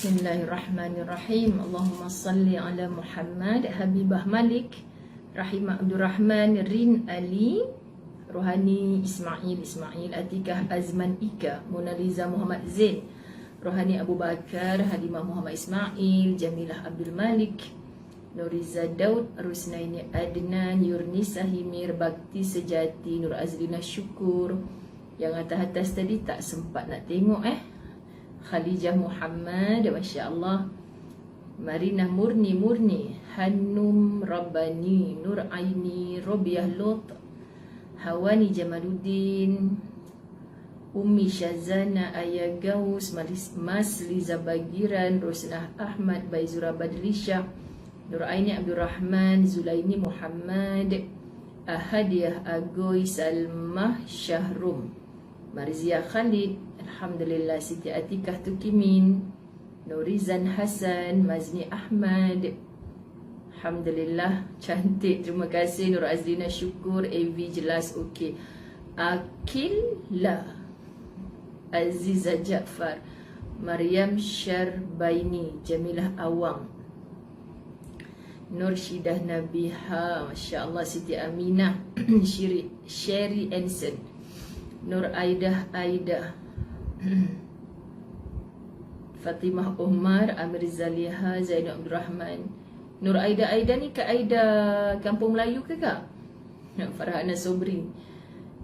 Bismillahirrahmanirrahim. Allahumma salli ala Muhammad. Habibah Malik, Rahimah Abdurrahman, Rin Ali, Rohani Ismail, Atikah Azman Ika, Monaliza Muhammad Zain, Rohani Abu Bakar, Hadimah Muhammad Ismail, Jamilah Abdul Malik, Nuriza Daud, Rusnaini Adnan, Yurnisa Himir, Bakti Sejati, Nur Azlina Syukur. Yang atas-atas tadi tak sempat nak tengok Khalijah Muhammad, Masya Allah, Marinah Murni, Hanum Rabbani, Nur Aini, Robiah Lot, Hawani Jamaluddin, Ummi Syazana, Ayah Gaus, Mas Liza Bagiran, Rosnah Ahmad, Baizura Badrisha, Nur Aini Abdurrahman, Zulaini Muhammad, Ahadiah Agoy, Salmah Syahrum, Marzia Khalid, Alhamdulillah, Siti Atikah Tukimin, Nurizan Hasan, Mazni Ahmad, Alhamdulillah, cantik, terima kasih. Nur Azlina Syukur, AV jelas okey. Akillah, Aziza Jaafar, Maryam Syarbaini, Jamilah Awang, Nur Syidah Nabiha, Masya Allah, Siti Aminah, Sherry Enson, Nur Aidah, Fatimah Umar, Amir Zaliha, Zainab Abdul Rahman. Nur Aida ni Kak Aida Kampung Melayu ke Kak? Farhana Sobri,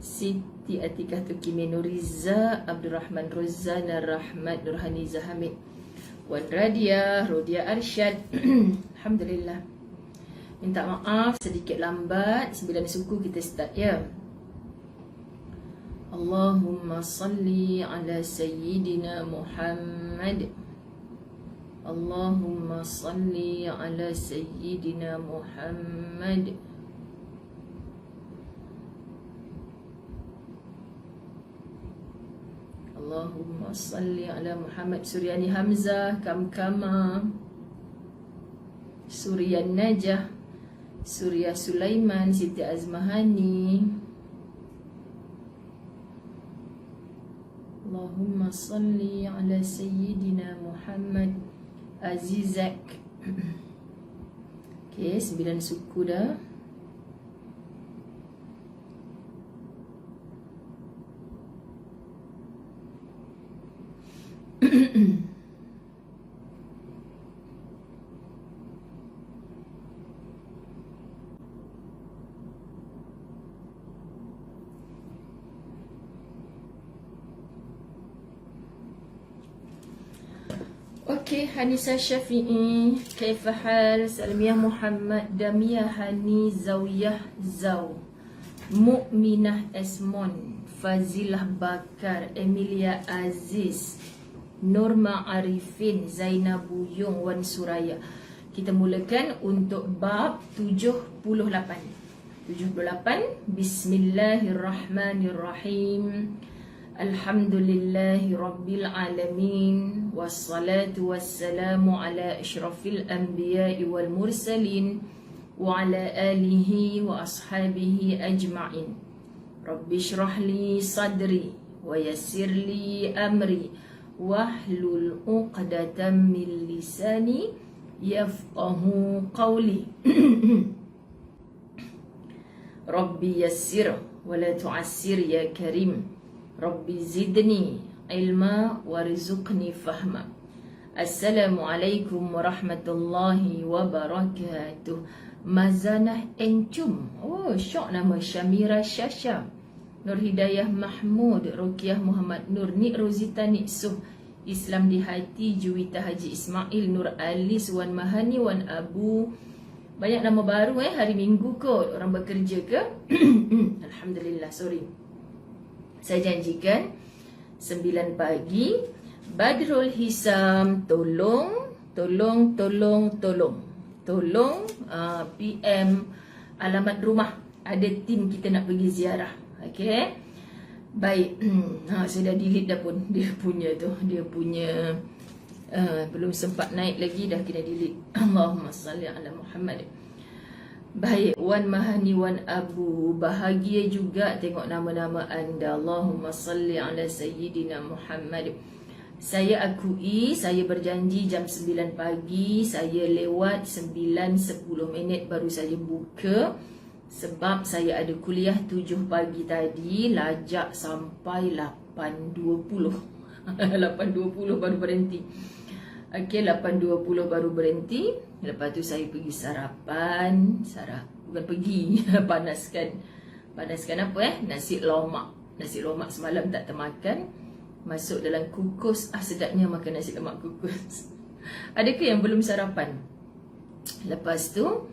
Siti Atikah Tukimi, Nuriza Abdul Rahman, Rozana Rahmat, Nurhani Zahamid, Wan Radia, Rodia Arsyad. Alhamdulillah. Minta maaf sedikit lambat, 9 suku kita start ya. Allahumma salli ala Sayyidina Muhammad. Allahumma salli ala Sayyidina Muhammad. Allahumma salli ala Muhammad. Suryani Hamzah, Kamkama, Suryan Najah, Surya Sulaiman, Siti Azmahani. Allahumma salli ala Sayyidina Muhammad. Azizak. Okay, 9 suku dah. Okey, Hanisa Syafi'i, Kaifahal, Salmiah Muhammad, Damia Hani, Zawiyah Zaw, Mukminah Esmon, Fazilah Bakar, Emilia Aziz, Norma Arifin, Zainab Buyung, Wan Suraya. Kita mulakan untuk bab 78. Bismillahirrahmanirrahim. Alhamdulillahi Rabbil Alamin. Wassalatu wassalamu ala ashrafil anbiya'i wal mursalin wa ala alihi wa ashabihi ajma'in. Rabbi shrah li sadri wa yassir li amri wahlul uqdatan min lisani yafqahu qawli. Rabbi yassir wa la tu'assir ya karim. Rabbi zidni ilma warzuqni fahma. Assalamualaikum warahmatullahi wabarakatuh. Mazanah Encum. Oh, syok nama. Syamira Syasha, Nur Hidayah Mahmud, Ruqyah Muhammad Nur, Nik Rozita Niksuh, Islam di Hati, Juwita Haji Ismail, Nur Alis, Wan Mahani, Wan Abu. Banyak nama baru hari Minggu kot. Orang bekerja ke? Alhamdulillah, sorry. Saya janjikan 9 pagi. Badrul Hisam, tolong PM alamat rumah. Ada tim kita nak pergi ziarah. Okey. Baik. Saya dah delete dah pun dia punya tu. Dia punya belum sempat naik lagi dah kena delete. Allahumma salli ala Muhammad. Baik, Wan Mahani, Wan Abu, bahagia juga tengok nama-nama anda. Allahumma salli ala Sayyidina Muhammad. Saya akui, saya berjanji jam 9 pagi, saya lewat 9.10 minit baru saja buka. Sebab saya ada kuliah 7 pagi tadi, lajak sampai 8.20. 8.20 baru berhenti. Okey, 8.20 baru berhenti. Lepas tu saya pergi sarapan. Bukan pergi, panaskan apa nasi lemak. Nasi lemak semalam tak termakan. Masuk dalam kukus. Sedapnya makan nasi lemak kukus. Adakah yang belum sarapan? Lepas tu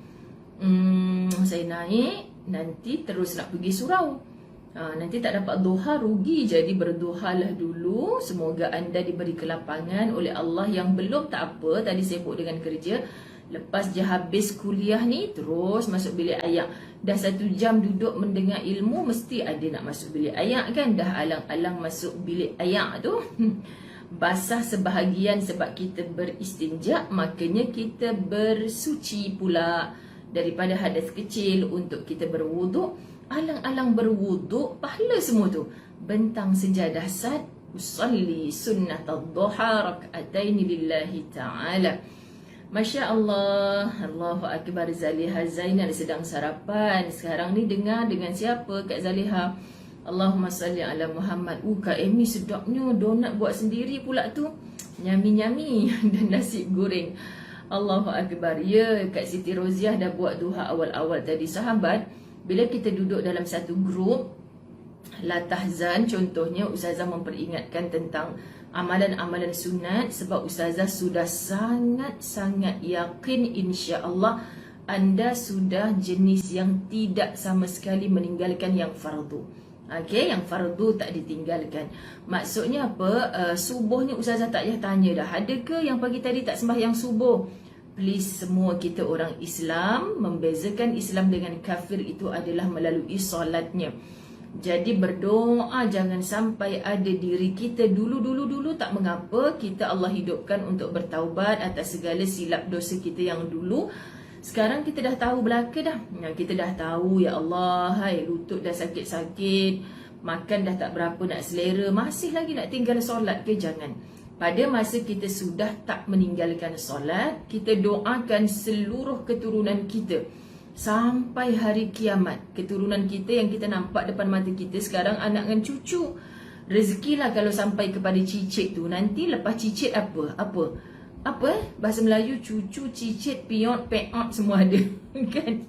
saya naik. Nanti terus nak pergi surau. Nanti tak dapat duha, rugi. Jadi berduhalah dulu. Semoga anda diberi kelapangan oleh Allah. Yang belum tak apa, tadi sibuk dengan kerja. Lepas je habis kuliah ni, terus masuk bilik ayak. Dah 1 jam duduk mendengar ilmu, mesti ada nak masuk bilik ayak kan. Dah alang-alang masuk bilik ayak tu. Basah sebahagian sebab kita beristinja. Makanya kita bersuci pula daripada hadas kecil untuk kita berwuduk. Alang-alang berwuduk, pahala semua tu. Bentang sejadah sad, usalli sunnatad duha rak'ataini lillahi ta'ala. Masya Allah, Allahu Akbar. Zaliha Zainal sedang sarapan. Sekarang ni dengar dengan siapa Kak Zaliha? Allahumma salli ala Muhammad. Kak Amy sedapnya donat buat sendiri pula tu. Nyami-nyami. Dan nasi goreng. Allahu Akbar. Ya, Kak Siti Roziah dah buat duha awal-awal tadi. Sahabat, bila kita duduk dalam satu grup, la tahzan, contohnya Ustazah memperingatkan tentang amalan-amalan sunat. Sebab Ustazah sudah sangat-sangat yakin insya-Allah anda sudah jenis yang tidak sama sekali meninggalkan yang fardu. Okey, yang fardu tak ditinggalkan. Maksudnya apa? Subuh ni Ustazah tak payah tanya dah. Adakah yang pagi tadi tak sembahyang subuh? Please, semua kita orang Islam. Membezakan Islam dengan kafir itu adalah melalui solatnya. Jadi berdoa jangan sampai ada diri kita dulu tak mengapa. Kita Allah hidupkan untuk bertaubat atas segala silap dosa kita yang dulu. Sekarang kita dah tahu belaka dah. Kita dah tahu, ya Allah, hai, lutut dah sakit-sakit, makan dah tak berapa nak selera, masih lagi nak tinggal solat ke? Jangan. Pada masa kita sudah tak meninggalkan solat, kita doakan seluruh keturunan kita sampai hari kiamat. Keturunan kita yang kita nampak depan mata kita sekarang, anak dan cucu. Rezekilah kalau sampai kepada cicit tu. Nanti lepas cicit apa? Bahasa Melayu, cucu, cicit, piot, peot, semua ada. Kan?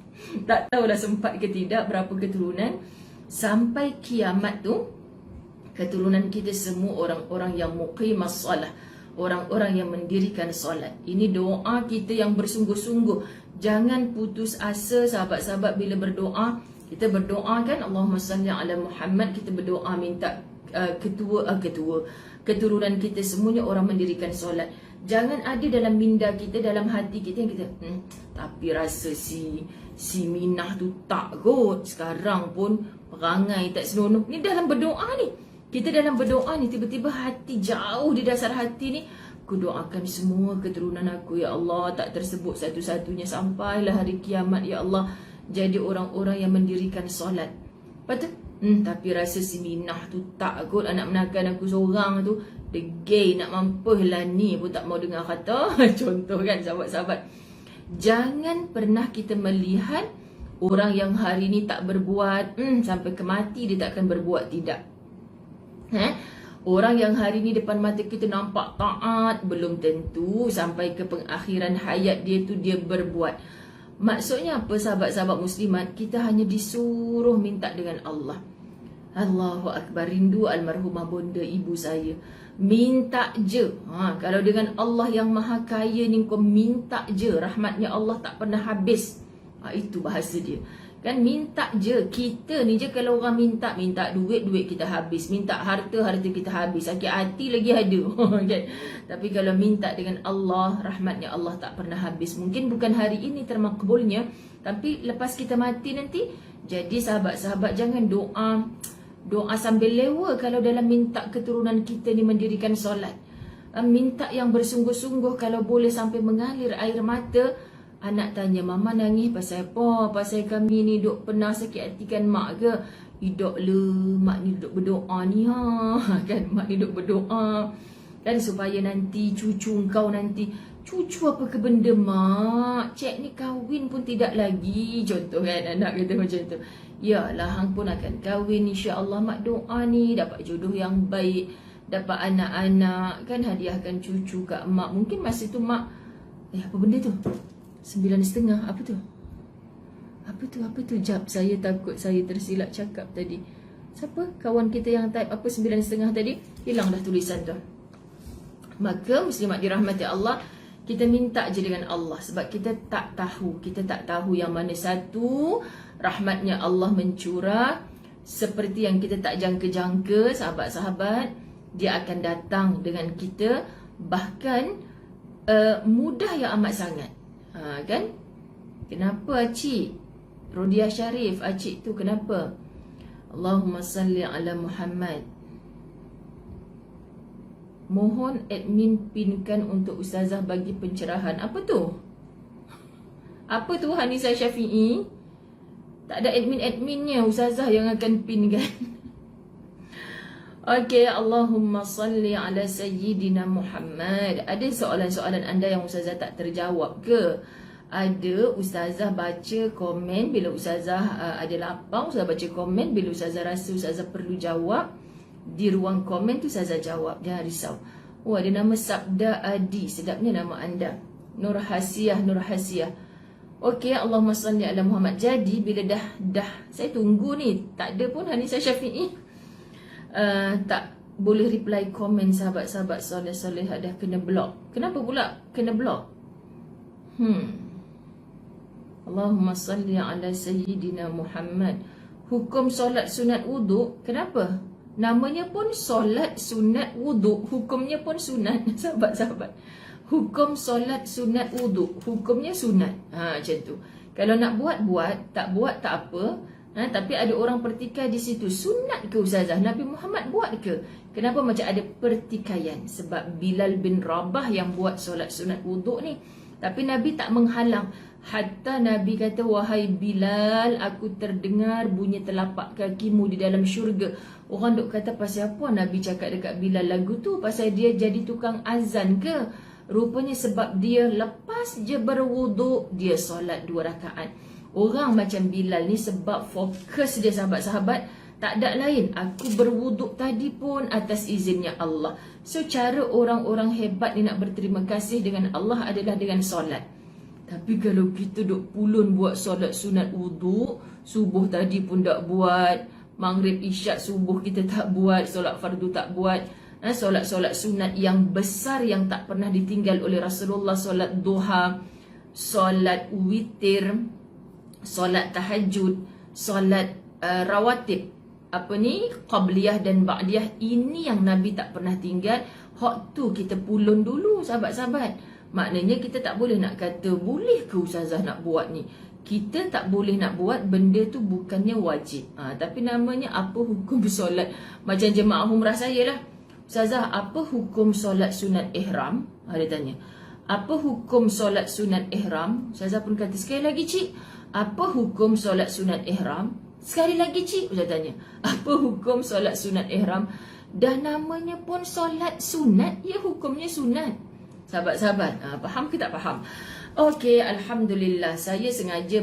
Tak tahulah sempat ke tidak berapa keturunan. Sampai kiamat tu, keturunan kita semua orang-orang yang muqimas salah, orang-orang yang mendirikan solat. Ini doa kita yang bersungguh-sungguh. Jangan putus asa sahabat-sahabat bila berdoa. Kita berdoa kan, Allahumma salli ala Muhammad. Kita berdoa minta keturunan kita semuanya orang mendirikan solat. Jangan ada dalam minda kita, dalam hati kita yang kita tapi rasa si Minah tu tak kot, sekarang pun perangai tak senonoh. Ni dalam berdoa ni. Kita dalam berdoa ni, tiba-tiba hati jauh di dasar hati ni, aku doakan semua keturunan aku, ya Allah, tak tersebut satu-satunya sampailah hari kiamat, ya Allah, jadi orang-orang yang mendirikan solat. Lepas tu, tapi rasa si Minah tu tak kot, anak menakan aku seorang tu, degay nak mampuhlah ni pun tak mau dengar kata. Contoh kan sahabat-sahabat. Jangan pernah kita melihat orang yang hari ni tak berbuat, sampai ke mati dia takkan berbuat, tidak. Orang yang hari ni depan mata kita nampak taat, belum tentu sampai ke pengakhiran hayat dia tu dia berbuat. Maksudnya apa sahabat-sahabat muslimat? Kita hanya disuruh minta dengan Allah. Allahu Akbar. Rindu almarhumah bonda ibu saya. Minta je. Kalau dengan Allah yang maha kaya ni kau minta je, rahmatnya Allah tak pernah habis. Itu bahasa dia. Kan minta je. Kita ni je kalau orang minta duit kita habis, minta harta kita habis, sakit hati lagi ada. Kan? Tapi kalau minta dengan Allah, rahmatnya Allah tak pernah habis. Mungkin bukan hari ini termakbulnya, tapi lepas kita mati nanti. Jadi sahabat-sahabat, jangan doa sambil lewa kalau dalam minta keturunan kita ni mendirikan solat. Minta yang bersungguh-sungguh, kalau boleh sampai mengalir air mata. Anak tanya, mama nangis pasal apa? Pasal kami ni duk pernah sakit hati kan mak ke? Hidup le, mak ni duk berdoa ni kan, mak ni duk berdoa. Kan supaya nanti cucu kau nanti, cucu apa ke benda mak? Cik ni kahwin pun tidak lagi. Contoh kan anak kata macam tu. Yalah hang pun akan kahwin, insya-Allah mak doa ni dapat jodoh yang baik, dapat anak-anak, kan hadiahkan cucu kat mak. Mungkin masa tu mak apa benda tu? 9.5. Apa tu? Apa tu? Jap, saya takut saya tersilap cakap tadi. Siapa? Kawan kita yang type apa 9.5 tadi? Hilang dah tulisan tu. Maka muslimat dirahmati Allah, kita minta je dengan Allah sebab kita tak tahu yang mana satu rahmatnya Allah mencurah seperti yang kita tak jangka-jangka. Sahabat-sahabat, dia akan datang dengan kita bahkan mudah yang amat sangat. Kan? Kenapa Acik Rodiah Sharif, Acik tu kenapa? Allahumma salli ala Muhammad. Mohon admin pinkan untuk ustazah bagi pencerahan. Apa tu? Apa tu Hanisa Syafi'i? Tak ada admin-adminnya, ustazah yang akan pinkan. Okey, Allahumma salli ala Sayyidina Muhammad. Ada soalan-soalan anda yang ustazah tak terjawab ke? Ada, ustazah baca komen bila ustazah ada lapang, ustazah baca komen bila ustazah rasa ustazah perlu jawab. Di ruang komen tu ustazah jawab, jangan risau. Oh, ada nama Sabda Adi, sedapnya nama anda. Nur Hasiah. Okey, Allahumma salli ala Muhammad. Jadi bila dah saya tunggu ni, tak ada pun Hanisa Syafi'i. Tak boleh reply komen sahabat-sahabat soleh-soleh, dah kena block. Kenapa pula kena block? Allahumma salli ala Sayyidina Muhammad. Hukum solat sunat wuduk, kenapa? Namanya pun solat sunat wuduk, hukumnya pun sunat. Sahabat-sahabat, hukum solat sunat wuduk, hukumnya sunat. Macam tu. Kalau nak buat, tak buat tak apa. Tapi ada orang pertikai di situ. Sunat ke ustazah? Nabi Muhammad buat ke? Kenapa macam ada pertikaian? Sebab Bilal bin Rabah yang buat solat sunat wuduk ni. Tapi Nabi tak menghalang. Hatta Nabi kata, wahai Bilal, aku terdengar bunyi telapak kakimu di dalam syurga. Orang duk kata pasal apa Nabi cakap dekat Bilal lagu tu? Pasal dia jadi tukang azan ke? Rupanya sebab dia lepas je berwuduk, dia solat 2 rakaat. Orang macam Bilal ni sebab fokus dia sahabat-sahabat, tak ada lain. Aku berwuduk tadi pun atas izinnya Allah. So cara orang-orang hebat ni nak berterima kasih dengan Allah adalah dengan solat. Tapi kalau kita duk pulun buat solat sunat wuduk, subuh tadi pun tak buat, maghrib isyak subuh kita tak buat, solat fardu tak buat, solat-solat sunat yang besar yang tak pernah ditinggal oleh Rasulullah, solat duha, solat witir, solat tahajud, solat rawatib, qabliyah dan ba'diyah, ini yang Nabi tak pernah tinggal. Hak tu kita pulun dulu sahabat-sahabat. Maknanya kita tak boleh nak kata, boleh ke ustazah nak buat ni? Kita tak boleh nak buat, benda tu bukannya wajib. Tapi namanya apa hukum solat? Macam jemaah umrah saya lah. Ustazah, apa hukum solat sunat ihram? Dia tanya. Apa hukum solat sunat ihram? Ustazah pun kata, sekali lagi cik, apa hukum solat sunat ihram? Sekali lagi cik, Ustazah tanya, apa hukum solat sunat ihram? Dah namanya pun solat sunat, ya hukumnya sunat. Sahabat-sahabat, faham ke tak faham? Okey, Alhamdulillah. Saya sengaja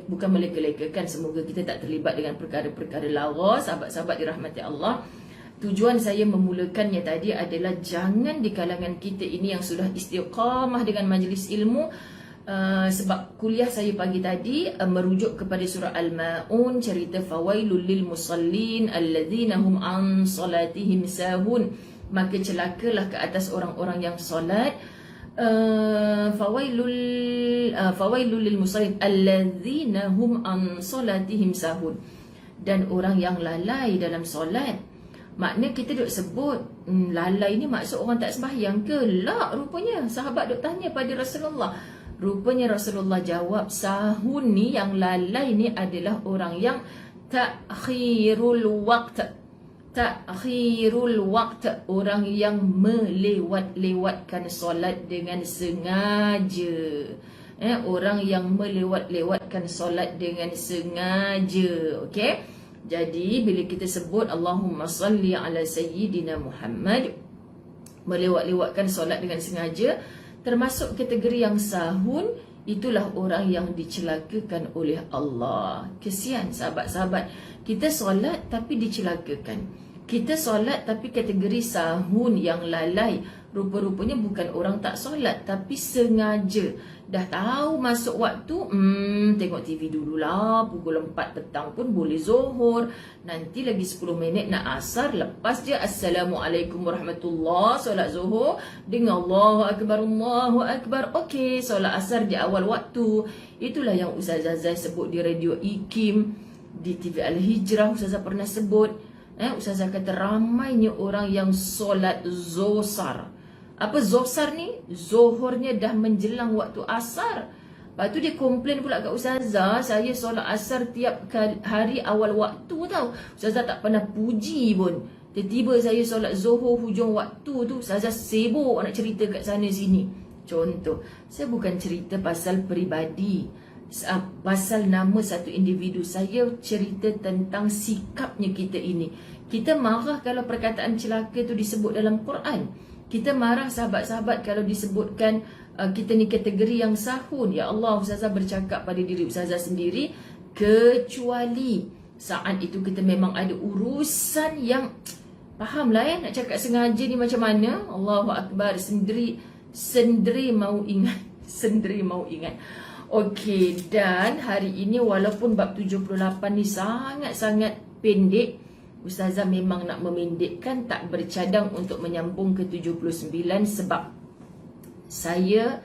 bukan meleka-lekakan. Semoga kita tak terlibat dengan perkara-perkara lara. Sahabat-sahabat dirahmati Allah. Tujuan saya memulakannya tadi adalah jangan di kalangan kita ini yang sudah istiqamah dengan majlis ilmu. Sebab kuliah saya pagi tadi merujuk kepada surah Al-Ma'un, cerita fawailul lil musallin alladzina hum an salatihim sahun. Maka celakalah ke atas orang-orang yang solat. Fawailul lil musallin alladzina hum an salatihim sahun. Dan orang yang lalai dalam solat. Makna kita duk sebut lalai ni maksud orang tak sembahyang ke? La, rupanya sahabat duk tanya pada Rasulullah. Rupanya Rasulullah jawab, sahun ni yang lalai ni adalah orang yang ta'khirul waqt. Ta'khirul waqt, orang yang melewat-lewatkan solat dengan sengaja. Orang yang melewat-lewatkan solat dengan sengaja. Okey? Jadi bila kita sebut Allahumma salli ala sayyidina Muhammad, melewat-lewatkan solat dengan sengaja, termasuk kategori yang sahun, itulah orang yang dicelakakan oleh Allah. Kesian sahabat-sahabat, kita solat tapi dicelakakan. Kita solat tapi kategori sahun yang lalai. Rupa-rupanya bukan orang tak solat, tapi sengaja. Dah tahu masuk waktu, tengok TV dululah. Pukul 4 petang pun boleh zuhur. Nanti lagi 10 minit nak asar. Lepas je Assalamualaikum warahmatullahi, solat zuhur dengan Allahu Akbar, Allahu Akbar. Okey, solat asar di awal waktu. Itulah yang Ustazah Zai sebut di Radio IKIM, di TV Al-Hijrah Ustazah pernah sebut. Ustazah kata ramainya orang yang solat zosar. Apa zosar ni? Zuhurnya dah menjelang waktu asar. Lepas tu dia komplain pula kat Ustazah, saya solat asar tiap hari awal waktu tau. Ustazah tak pernah puji pun. Tiba-tiba saya solat zuhur hujung waktu tu, Ustazah sibuk nak cerita kat sana sini. Contoh, saya bukan cerita pasal peribadi, pasal nama satu individu. Saya cerita tentang sikapnya kita ini. Kita marah kalau perkataan celaka tu disebut dalam Quran. Kita marah sahabat-sahabat kalau disebutkan kita ni kategori yang sahun. Ya Allah, Ustazah bercakap pada diri Ustazah sendiri, kecuali saat itu kita memang ada urusan yang, fahamlah nak cakap sengaja ni macam mana. Allahu Akbar, sendiri mau ingat. Sendiri mau ingat. Okey, dan hari ini walaupun bab 78 ni sangat-sangat pendek, Ustazah memang nak memendekkan, tak bercadang untuk menyambung ke 79 sebab saya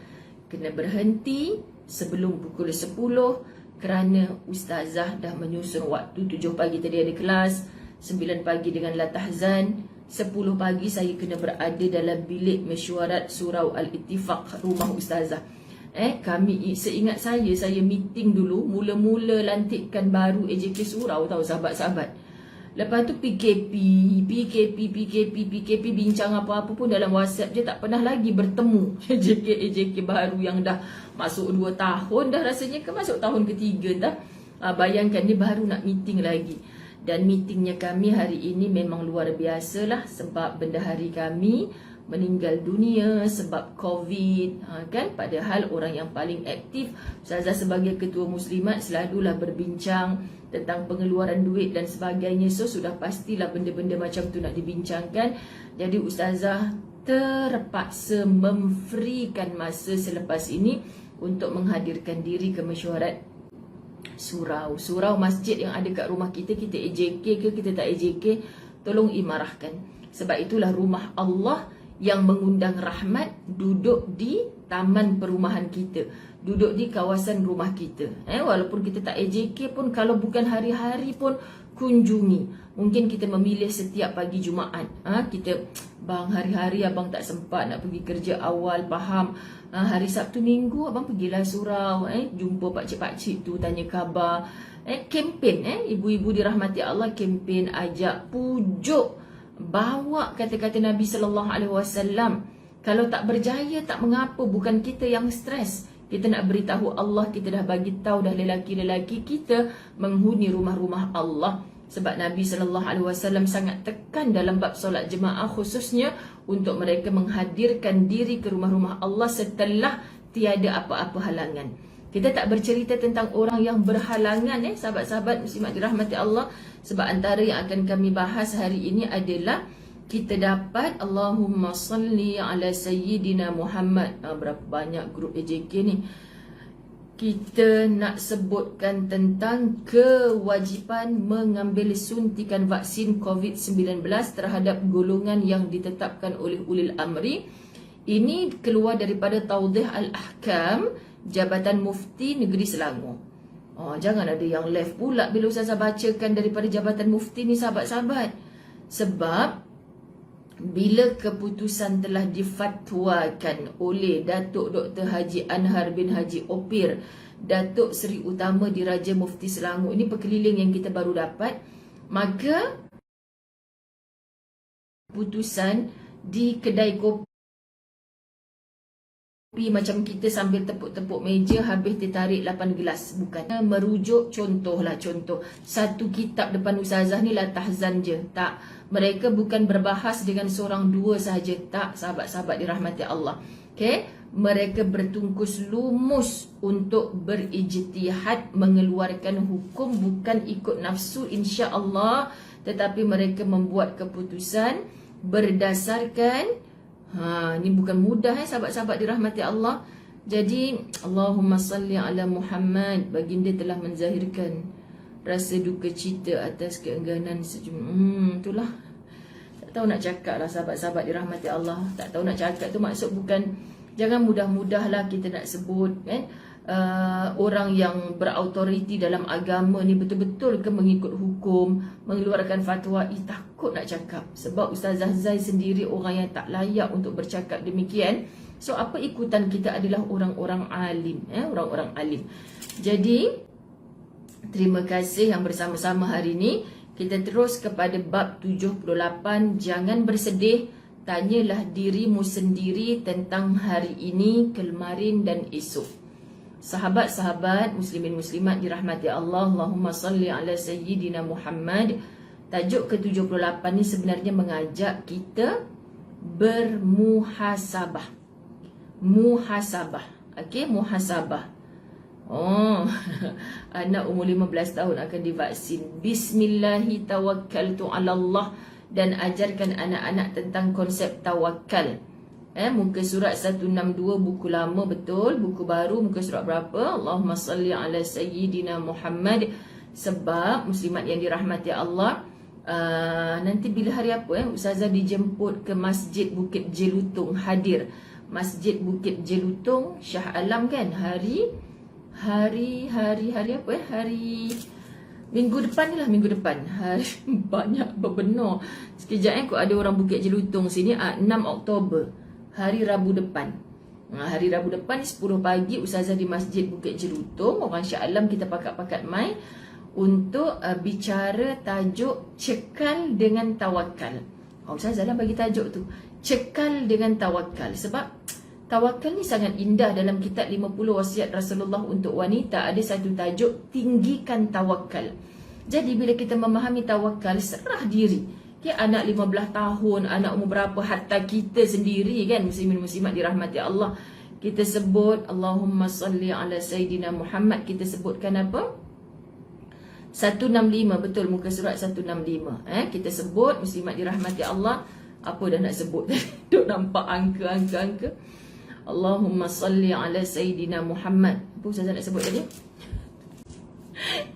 kena berhenti sebelum pukul 10 kerana Ustazah dah menyusun waktu. 7 pagi tadi ada kelas, 9 pagi dengan latahzan, 10 pagi saya kena berada dalam bilik mesyuarat Surau Al-Ittifaq, rumah Ustazah. Kami, seingat saya meeting dulu, mula-mula lantikan baru AJK Surau tahu sahabat-sahabat. Lepas tu PKP, bincang apa-apa pun dalam WhatsApp je, tak pernah lagi bertemu. AJK baru yang dah masuk 2 tahun dah rasanya, ke masuk tahun ketiga dah. Bayangkan dia baru nak meeting lagi. Dan meetingnya kami hari ini memang luar biasa lah, sebab bendahari kami meninggal dunia sebab COVID, kan? Padahal orang yang paling aktif, Ustazah sebagai ketua muslimat selalulah berbincang tentang pengeluaran duit dan sebagainya. So sudah pastilah benda-benda macam tu nak dibincangkan. Jadi Ustazah terpaksa memfreekan masa selepas ini untuk menghadirkan diri ke mesyuarat surau masjid yang ada kat rumah kita. Kita AJK ke kita tak AJK, tolong imarahkan. Sebab itulah rumah Allah yang mengundang rahmat duduk di taman perumahan kita, duduk di kawasan rumah kita. Walaupun kita tak AJK pun, kalau bukan hari-hari pun kunjungi. Mungkin kita memilih setiap pagi Jumaat. Kita, bang, hari-hari abang tak sempat nak pergi kerja awal, faham. Hari Sabtu Minggu abang pergilah surau, jumpa pakcik-pakcik tu, tanya khabar. Kempen, ibu-ibu dirahmati Allah, kempen ajak pujuk, bawa kata-kata Nabi sallallahu alaihi wasallam. Kalau tak berjaya tak mengapa, bukan kita yang stres. Kita nak beritahu Allah, kita dah bagi tahu dah lelaki-lelaki kita menghuni rumah-rumah Allah. Sebab Nabi sallallahu alaihi wasallam sangat tekan dalam bab solat jemaah khususnya untuk mereka menghadirkan diri ke rumah-rumah Allah setelah tiada apa-apa halangan. Kita tak bercerita tentang orang yang berhalangan, sahabat-sahabat muslimat dirahmati Allah. Sebab antara yang akan kami bahas hari ini adalah kita dapat Allahumma salli ala sayyidina Muhammad. Berapa banyak grup AJK ni. Kita nak sebutkan tentang kewajipan mengambil suntikan vaksin COVID-19 terhadap golongan yang ditetapkan oleh Ulil Amri. Ini keluar daripada Tawdih Al-Ahkam Jabatan Mufti Negeri Selangor. Jangan ada yang left pula bila Ustazah bacakan daripada Jabatan Mufti ni sahabat-sahabat. Sebab bila keputusan telah difatwakan oleh Datuk Dr. Haji Anhar bin Haji Opir, Datuk Seri Utama Diraja Mufti Selangor, ini perkeliling yang kita baru dapat, maka keputusan di kedai kopi macam kita sambil tepuk-tepuk meja habis tertarik 8 gelas. Bukan. Merujuk contohlah contoh. Satu kitab depan ustazah ni la tahzan je. Tak. Mereka bukan berbahas dengan seorang dua sahaja. Tak, sahabat-sahabat dirahmati Allah. Okay. Mereka bertungkus lumus untuk berijtihad mengeluarkan hukum bukan ikut nafsu insya-Allah, tetapi mereka membuat keputusan berdasarkan ini bukan mudah sahabat-sahabat dirahmati Allah. Jadi Allahumma salli ala Muhammad, baginda telah menzahirkan rasa duka cita atas keengganan sejumlah itulah. Tak tahu nak cakap lah sahabat-sahabat dirahmati Allah. Tak tahu nak cakap tu maksud bukan jangan mudah-mudahlah kita nak sebut kan. Orang yang berautoriti dalam agama ni betul-betul ke mengikut hukum, mengeluarkan fatwa. Takut nak cakap sebab Ustazah Zai sendiri orang yang tak layak untuk bercakap demikian. So apa ikutan kita adalah orang-orang alim, orang-orang alim. Jadi terima kasih yang bersama-sama hari ini. Kita terus kepada bab 78. Jangan bersedih, tanyalah dirimu sendiri tentang hari ini, kemarin dan esok. Sahabat-sahabat muslimin muslimat dirahmati Allah, Allahumma salli ala sayyidina Muhammad. Tajuk ke-78 ni sebenarnya mengajak kita bermuhasabah. Muhasabah. Okey, muhasabah. Anak umur 15 tahun akan divaksin. Bismillahi tawakkaltu ala Allah, dan ajarkan anak-anak tentang konsep tawakal. Muka surat 162, buku lama betul, buku baru muka surat berapa? Allahumma salli ala sayyidina Muhammad. Sebab muslimat yang dirahmati Allah, nanti bila hari apa Ustazah dijemput ke Masjid Bukit Jelutung, hadir Masjid Bukit Jelutung Shah Alam kan, hari apa hari minggu depan ni lah, minggu depan. Hari banyak berbenar. Sekejap kau ada orang Bukit Jelutung sini. 6 Oktober, hari Rabu depan. Hari Rabu depan 10 pagi Ustazah di Masjid Bukit Jelutung. Orang Shah Alam kita pakat-pakat mai untuk bicara tajuk cekal dengan tawakal. Ustazah dah bagi tajuk tu, cekal dengan tawakal. Sebab tawakal ni sangat indah. Dalam kitab 50 wasiat Rasulullah untuk wanita ada satu tajuk, tinggikan tawakal. Jadi bila kita memahami tawakal, serah diri. Anak 15 tahun, anak umur berapa, hatta kita sendiri kan, muslimin muslimat dirahmati Allah, kita sebut Allahumma salli ala sayyidina Muhammad. Kita sebutkan apa? 165, betul, muka surat 165. Kita sebut muslimat dirahmati Allah. Apa dah nak sebut? Duk nampak angka. Allahumma salli ala sayyidina Muhammad. Apa Ustazah nak sebut tadi?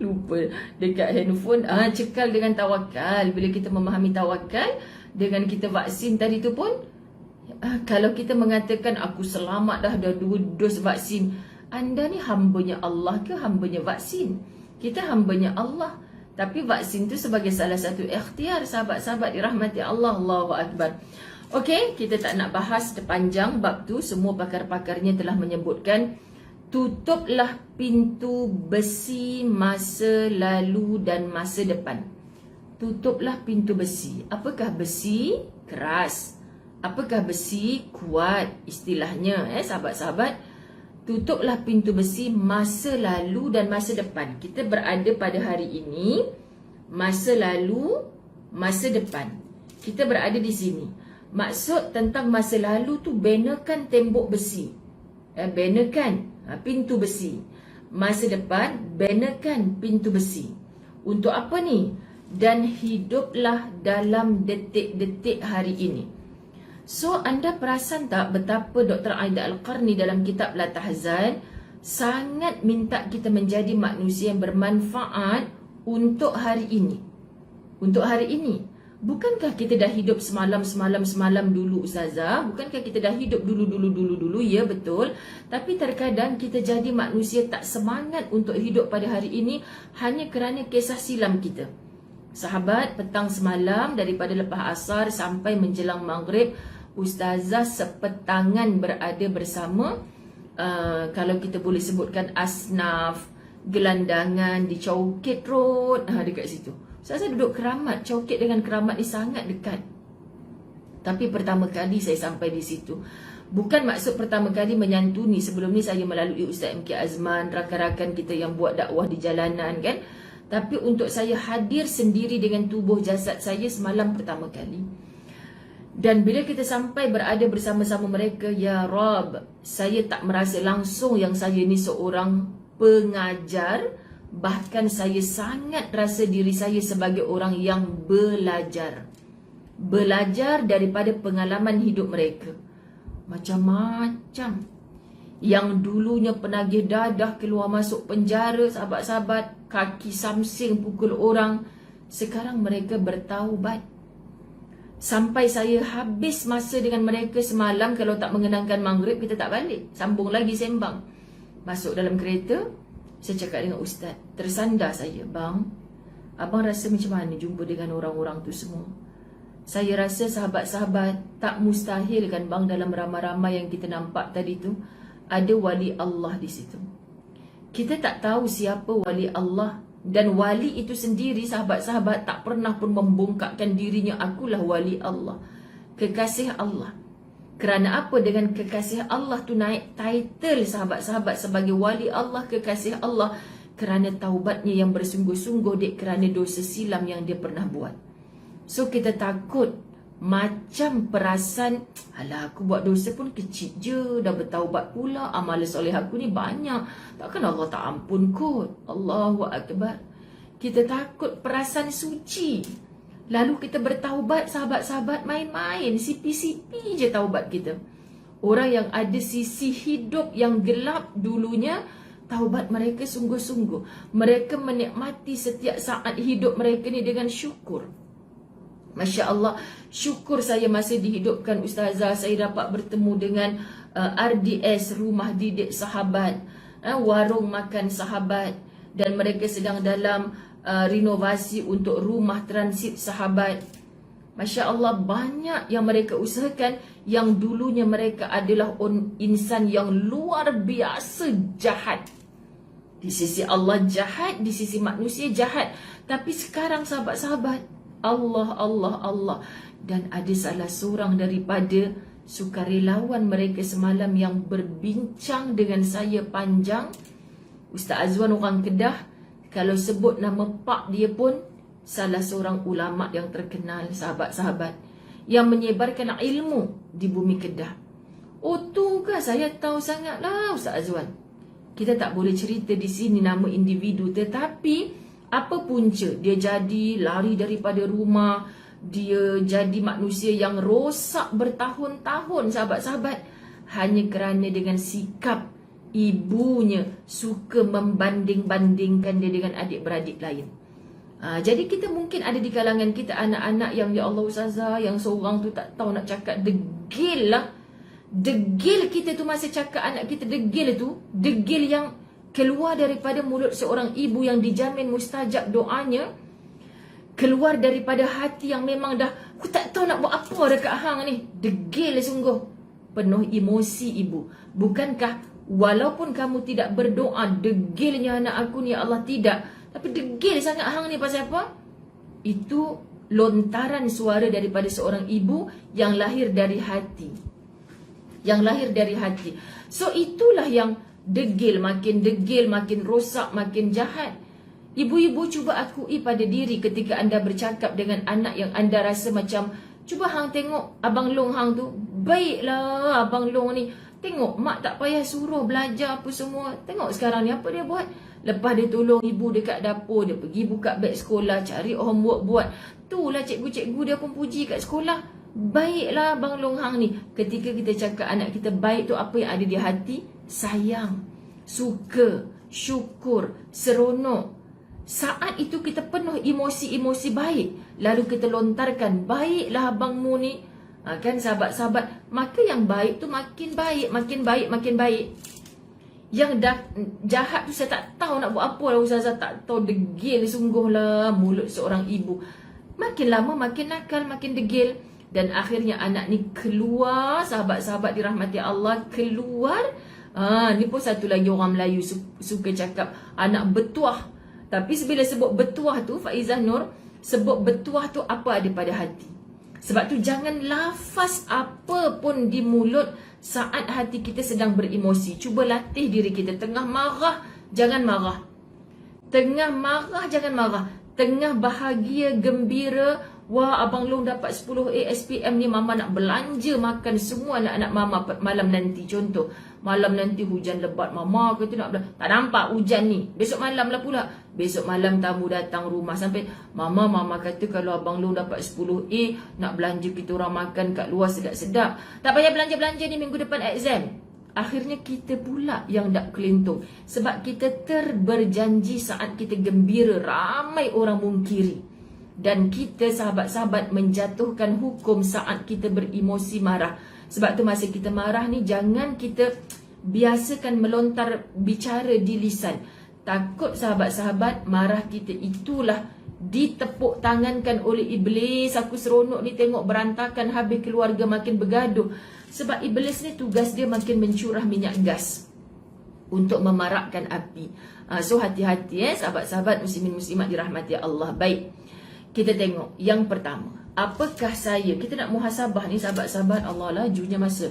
Lupa dekat handphone. Cekal dengan tawakal. Bila kita memahami tawakal, dengan kita vaksin tadi tu pun, kalau kita mengatakan aku selamat dah 2 dos vaksin, anda ni hambanya Allah ke hambanya vaksin? Kita hambanya Allah, tapi vaksin tu sebagai salah satu ikhtiar. Sahabat-sahabat dirahmati Allah, Allahu Akbar. Okey, kita tak nak bahas panjang bab tu. Semua pakar-pakarnya telah menyebutkan. Tutuplah pintu besi masa lalu dan masa depan. Tutuplah pintu besi. Apakah besi? Keras. Apakah besi? Kuat. Istilahnya, sahabat-sahabat. Tutuplah pintu besi masa lalu dan masa depan. Kita berada pada hari ini, masa lalu, masa depan. Kita berada di sini. Maksud tentang masa lalu tu, benakan tembok besi. Benakan pintu besi. Masa depan, benakan pintu besi. Untuk apa ni? Dan hiduplah dalam detik-detik hari ini. So, anda perasan tak betapa Dr. Aida Al-Qarni dalam kitab La Tahzan sangat minta kita menjadi manusia yang bermanfaat untuk hari ini. Untuk hari ini. Bukankah kita dah hidup semalam dulu Ustazah? Bukankah kita dah hidup dulu? Ya, betul. Tapi terkadang kita jadi manusia tak semangat untuk hidup pada hari ini hanya kerana kisah silam kita. Sahabat, petang semalam daripada lepas asar sampai menjelang maghrib, Ustazah sepetangan berada bersama kalau kita boleh sebutkan asnaf, gelandangan di Chowkit Road, dekat situ. Ustazah duduk keramat. Chowkit dengan keramat ni sangat dekat. Tapi pertama kali saya sampai di situ. Bukan maksud pertama kali menyantuni. Sebelum ni saya melalui Ustaz MK Azman, rakan-rakan kita yang buat dakwah di jalanan kan. Tapi untuk saya hadir sendiri dengan tubuh jasad saya semalam pertama kali. Dan bila kita sampai berada bersama-sama mereka, ya Rab, saya tak merasa langsung yang saya ni seorang pengajar. Bahkan saya sangat rasa diri saya sebagai orang yang belajar. Belajar daripada pengalaman hidup mereka. Macam-macam. Yang dulunya penagih dadah keluar masuk penjara, sahabat-sahabat, kaki samsing pukul orang, sekarang mereka bertaubat. Sampai saya habis masa dengan mereka semalam, kalau tak mengenangkan maghrib, kita tak balik. Sambung lagi sembang. Masuk dalam kereta, saya cakap dengan Ustaz, tersandar saya, bang, abang rasa macam mana jumpa dengan orang-orang tu semua? Saya rasa sahabat-sahabat, tak mustahil kan bang, dalam ramai-ramai yang kita nampak tadi tu, ada wali Allah di situ. Kita tak tahu siapa wali Allah. Dan wali itu sendiri, sahabat-sahabat, tak pernah pun membongkakkan dirinya, akulah wali Allah, kekasih Allah. Kerana apa? Dengan kekasih Allah tu naik title sahabat-sahabat sebagai wali Allah, kekasih Allah, kerana taubatnya yang bersungguh-sungguh dek, kerana dosa silam yang dia pernah buat. So kita takut, macam perasan, alah aku buat dosa pun kecil je, dah bertaubat pula, amal soleh aku ni banyak, takkan Allah tak ampun kot. Allahu Akbar. Kita takut perasan suci, lalu kita bertaubat, sahabat-sahabat, main-main, sipi-sipi je taubat kita. Orang yang ada sisi hidup yang gelap dulunya, taubat mereka sungguh-sungguh. Mereka menikmati setiap saat hidup mereka ni dengan syukur. Masya Allah, syukur saya masih dihidupkan Ustazah. Saya dapat bertemu dengan RDS, Rumah Didik Sahabat, warung makan sahabat. Dan mereka sedang dalam renovasi untuk rumah transit sahabat. Masya Allah, banyak yang mereka usahakan. Yang dulunya mereka adalah insan yang luar biasa jahat. Di sisi Allah jahat, di sisi manusia jahat. Tapi sekarang sahabat-sahabat, Allah, Allah, Allah. Dan ada salah seorang daripada sukarelawan mereka semalam yang berbincang dengan saya panjang. Ustaz Azwan orang Kedah, kalau sebut nama pak dia pun salah seorang ulama yang terkenal, sahabat-sahabat, yang menyebarkan ilmu di bumi Kedah. Oh tu ke, saya tahu sangatlah Ustaz Azwan. Kita tak boleh cerita di sini nama individu, tetapi apa punca dia jadi lari daripada rumah, dia jadi manusia yang rosak bertahun-tahun, sahabat-sahabat, hanya kerana dengan sikap ibunya suka membanding-bandingkan dia dengan adik-beradik lain. Jadi kita mungkin ada di kalangan kita anak-anak yang, ya Allah Ustazah, yang seorang tu tak tahu nak cakap, degil lah. Degil kita tu masa cakap anak kita degil tu, degil yang keluar daripada mulut seorang ibu yang dijamin mustajab doanya, keluar daripada hati yang memang dah, aku tak tahu nak buat apa dekat hang ni. Degil sungguh, penuh emosi ibu. Bukankah walaupun kamu tidak berdoa, degilnya anak aku ni ya Allah, tidak, tapi degil sangat hang ni pasal apa? Itu lontaran suara daripada seorang ibu yang lahir dari hati. Yang lahir dari hati. So itulah yang degil, makin rosak, makin jahat. Ibu-ibu cuba akui pada diri ketika anda bercakap dengan anak yang anda rasa macam, cuba hang tengok Abang Long hang tu, baiklah Abang Long ni, tengok mak tak payah suruh belajar apa semua, tengok sekarang ni apa dia buat. Lepas dia tolong ibu dekat dapur, dia pergi buka beg sekolah, cari homework buat, itulah cikgu-cikgu dia pun puji kat sekolah. Baiklah Abang Long hang ni. Ketika kita cakap anak kita baik tu, apa yang ada di hati? Sayang, suka, syukur, seronok. Saat itu kita penuh emosi-emosi baik, lalu kita lontarkan, baiklah abangmu ni. Kan sahabat-sahabat, maka yang baik tu makin baik, makin baik, makin baik. Yang jahat tu saya tak tahu nak buat apa lah Ustazah, tak tahu, degil sungguh lah mulut seorang ibu. Makin lama makin nakal, makin degil. Dan akhirnya anak ni keluar, sahabat-sahabat dirahmati Allah, keluar. Ni pun satu lagi orang Melayu suka cakap anak betuah. Tapi bila sebut betuah tu, Faizah Nur, sebut betuah tu apa ada pada hati. Sebab tu jangan lafaz apa pun di mulut saat hati kita sedang beremosi. Cuba latih diri kita. Tengah marah, jangan marah. Tengah marah, jangan marah. Tengah bahagia, gembira, wah Abang Long dapat 10A SPM ni, mama nak belanja makan semua anak-anak mama malam nanti. Contoh, malam nanti hujan lebat, mama kata nak belanja. Tak nampak hujan ni. Besok malam lah pula. Besok malam tamu datang rumah sampai, mama kata kalau Abang Long dapat 10A, nak belanja kita orang makan kat luar sedap-sedap. Tak payah belanja-belanja ni, minggu depan exam. Akhirnya kita pula yang dak kelintung. Sebab kita terberjanji saat kita gembira, ramai orang mungkiri. Dan kita sahabat-sahabat menjatuhkan hukum saat kita beremosi marah. Sebab tu masa kita marah ni, jangan kita biasakan melontar bicara di lisan. Takut sahabat-sahabat marah kita itulah ditepuk tangankan oleh iblis. Aku seronok ni tengok berantakan, habis keluarga makin bergaduh. Sebab iblis ni tugas dia makin mencurah minyak gas untuk memarakkan api. So hati-hati sahabat-sahabat muslimin muslimat dirahmati Allah. Baik, kita tengok yang pertama. Apakah saya, kita nak muhasabah ni sahabat-sahabat. Allah lajunya masa.